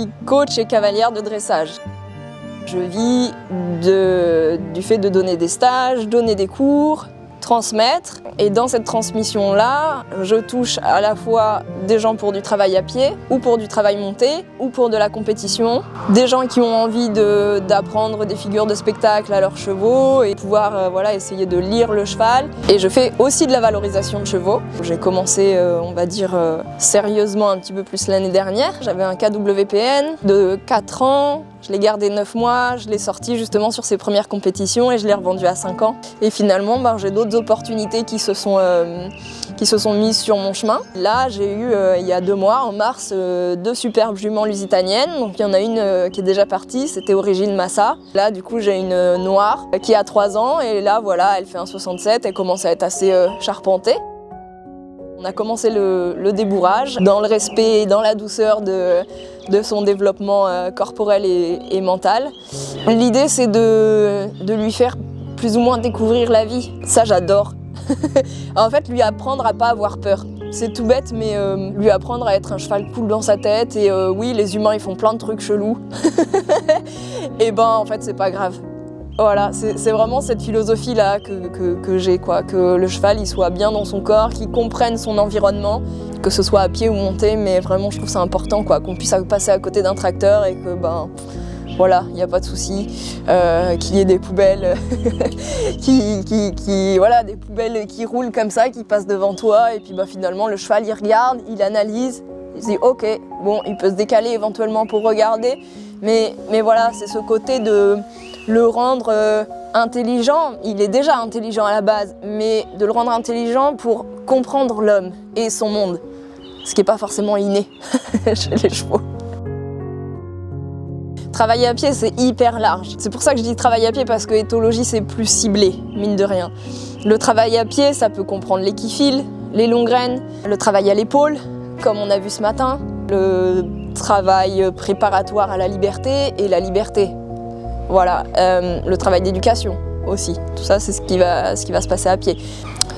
suis coach et cavalière de dressage. Je vis du fait de donner des stages, donner des cours, transmettre. Et dans cette transmission-là, je touche à la fois des gens pour du travail à pied, ou pour du travail monté, ou pour de la compétition. Des gens qui ont envie d'apprendre des figures de spectacle à leurs chevaux et pouvoir essayer de lire le cheval. Et je fais aussi de la valorisation de chevaux. J'ai commencé, sérieusement un petit peu plus l'année dernière. J'avais un KWPN de 4 ans. Je l'ai gardé 9 mois, je l'ai sorti justement sur ses premières compétitions et je l'ai revendu à 5 ans. Et finalement, j'ai d'autres opportunités qui se sont mises sur mon chemin. Là, j'ai eu, il y a 2 mois, en mars, 2 superbes juments lusitaniennes. Donc il y en a une qui est déjà partie, c'était Origine Massa. Là, du coup, j'ai une noire qui a 3 ans et là, voilà, elle fait un 67, elle commence à être assez charpentée. On a commencé le débourrage dans le respect et dans la douceur de son développement corporel et mental. L'idée, c'est de lui faire plus ou moins découvrir la vie. Ça, j'adore. En fait, lui apprendre à pas avoir peur. C'est tout bête, mais lui apprendre à être un cheval cool dans sa tête. Et oui, les humains, ils font plein de trucs chelous. Et en fait, c'est pas grave. Voilà, c'est vraiment cette philosophie-là que j'ai, quoi. Que le cheval il soit bien dans son corps, qu'il comprenne son environnement, que ce soit à pied ou monté, mais vraiment je trouve ça important, quoi, qu'on puisse passer à côté d'un tracteur et que voilà, il n'y a pas de souci, qu'il y ait des poubelles, des poubelles qui roulent comme ça, qui passent devant toi, et puis finalement le cheval il regarde, il analyse, il se dit ok, bon, il peut se décaler éventuellement pour regarder, mais voilà, c'est ce côté de le rendre intelligent. Il est déjà intelligent à la base, mais de le rendre intelligent pour comprendre l'homme et son monde, ce qui n'est pas forcément inné chez les chevaux. Travailler à pied, c'est hyper large. C'est pour ça que je dis travailler à pied, parce que éthologie, c'est plus ciblé, mine de rien. Le travail à pied, ça peut comprendre l'équifile, les longues graines, le travail à l'épaule, comme on a vu ce matin, le travail préparatoire à la liberté et la liberté. Voilà, le travail d'éducation aussi. Tout ça, c'est ce qui va se passer à pied.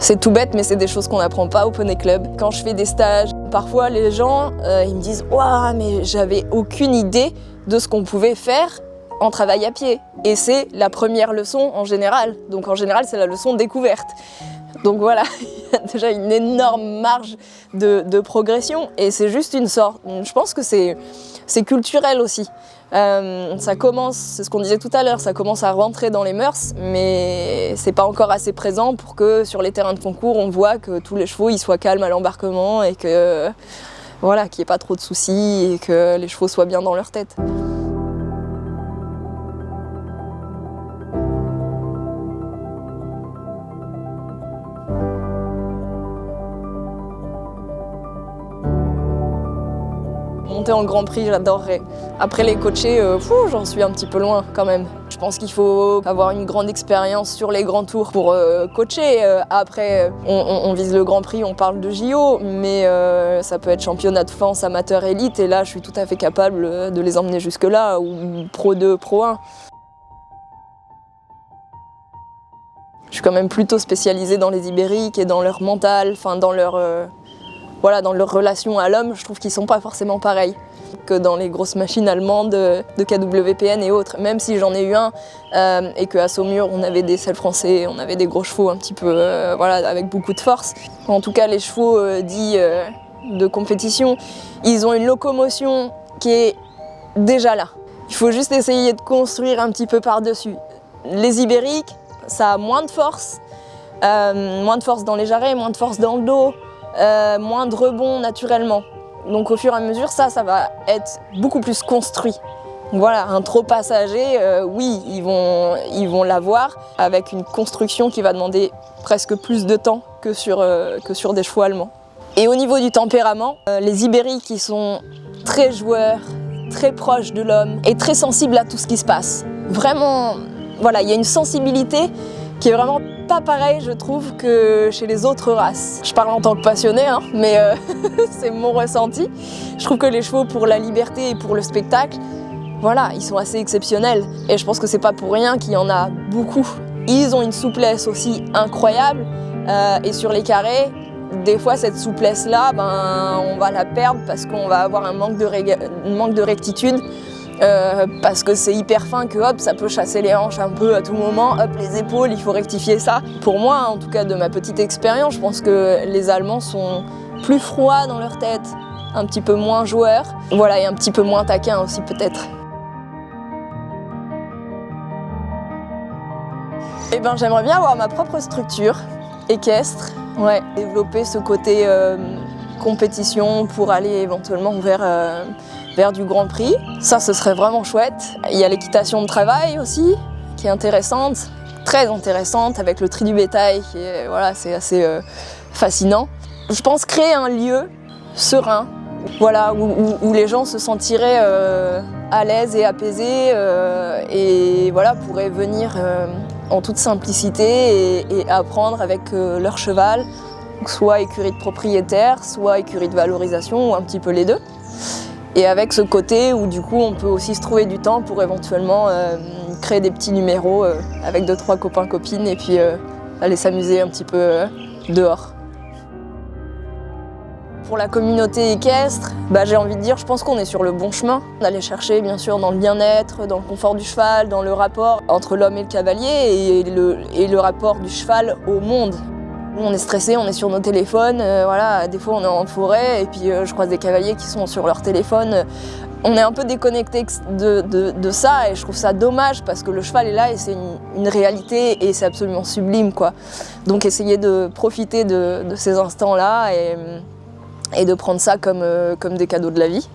C'est tout bête, mais c'est des choses qu'on n'apprend pas au Poney Club. Quand je fais des stages, parfois les gens, ils me disent « Waouh, mais j'avais aucune idée de ce qu'on pouvait faire en travail à pied. » Et c'est la première leçon en général. Donc en général, c'est la leçon découverte. Donc voilà, il y a déjà une énorme marge de progression. Et c'est juste une sorte... Je pense que c'est culturel aussi. Ça commence, c'est ce qu'on disait tout à l'heure, ça commence à rentrer dans les mœurs, mais c'est pas encore assez présent pour que sur les terrains de concours, on voit que tous les chevaux ils soient calmes à l'embarquement et que voilà, qu'il n'y ait pas trop de soucis et que les chevaux soient bien dans leur tête. Monter en Grand Prix, j'adorerais. Après les coachés, j'en suis un petit peu loin quand même. Je pense qu'il faut avoir une grande expérience sur les grands tours pour coacher. Après, on vise le Grand Prix, on parle de JO, mais ça peut être championnat de France, amateur, élite, et là, je suis tout à fait capable de les emmener jusque-là, ou Pro 2, Pro 1. Je suis quand même plutôt spécialisée dans les ibériques et dans leur mental, dans leur relation à l'homme. Je trouve qu'ils sont pas forcément pareils que dans les grosses machines allemandes de KWPN et autres. Même si j'en ai eu un et qu'à Saumur, on avait des selles français, on avait des gros chevaux un petit peu avec beaucoup de force. En tout cas, les chevaux dits de compétition, ils ont une locomotion qui est déjà là. Il faut juste essayer de construire un petit peu par-dessus. Les ibériques, ça a moins de force dans les jarrets, moins de force dans le dos, moins de rebond naturellement. Donc au fur et à mesure, ça va être beaucoup plus construit. Voilà, un trot passager, oui, ils vont l'avoir avec une construction qui va demander presque plus de temps que sur des chevaux allemands. Et au niveau du tempérament, les ibériques, ils sont très joueurs, très proches de l'homme et très sensibles à tout ce qui se passe. Vraiment, voilà, il y a une sensibilité qui est vraiment pas pareille, je trouve, que chez les autres races. Je parle en tant que passionnée, mais c'est mon ressenti. Je trouve que les chevaux, pour la liberté et pour le spectacle, voilà, ils sont assez exceptionnels. Et je pense que c'est pas pour rien qu'il y en a beaucoup. Ils ont une souplesse aussi incroyable. Et sur les carrés, des fois cette souplesse-là, on va la perdre parce qu'on va avoir un manque de rectitude. Parce que c'est hyper fin que hop, ça peut chasser les hanches un peu à tout moment, hop les épaules, il faut rectifier ça. Pour moi, en tout cas de ma petite expérience, je pense que les Allemands sont plus froids dans leur tête, un petit peu moins joueurs, voilà, et un petit peu moins taquins aussi peut-être. Eh ben, j'aimerais bien avoir ma propre structure équestre, ouais, développer ce côté compétition pour aller éventuellement vers du Grand Prix. Ça, ce serait vraiment chouette. Il y a l'équitation de travail aussi, qui est intéressante, très intéressante, avec le tri du bétail, qui est, voilà, c'est assez fascinant. Je pense créer un lieu serein, voilà, où les gens se sentiraient à l'aise et apaisés, et voilà, pourraient venir en toute simplicité et apprendre avec leur cheval, soit écurie de propriétaire, soit écurie de valorisation, ou un petit peu les deux. Et avec ce côté où du coup on peut aussi se trouver du temps pour éventuellement créer des petits numéros avec 2-3 copains-copines et puis aller s'amuser un petit peu dehors. Pour la communauté équestre, j'ai envie de dire, je pense qu'on est sur le bon chemin. D'aller chercher bien sûr dans le bien-être, dans le confort du cheval, dans le rapport entre l'homme et le cavalier et le rapport du cheval au monde. On est stressé, on est sur nos téléphones, voilà, des fois on est en forêt et puis je croise des cavaliers qui sont sur leur téléphone. On est un peu déconnecté de ça et je trouve ça dommage parce que le cheval est là et c'est une réalité et c'est absolument sublime, quoi. Donc essayer de profiter de ces instants-là et de prendre ça comme des cadeaux de la vie.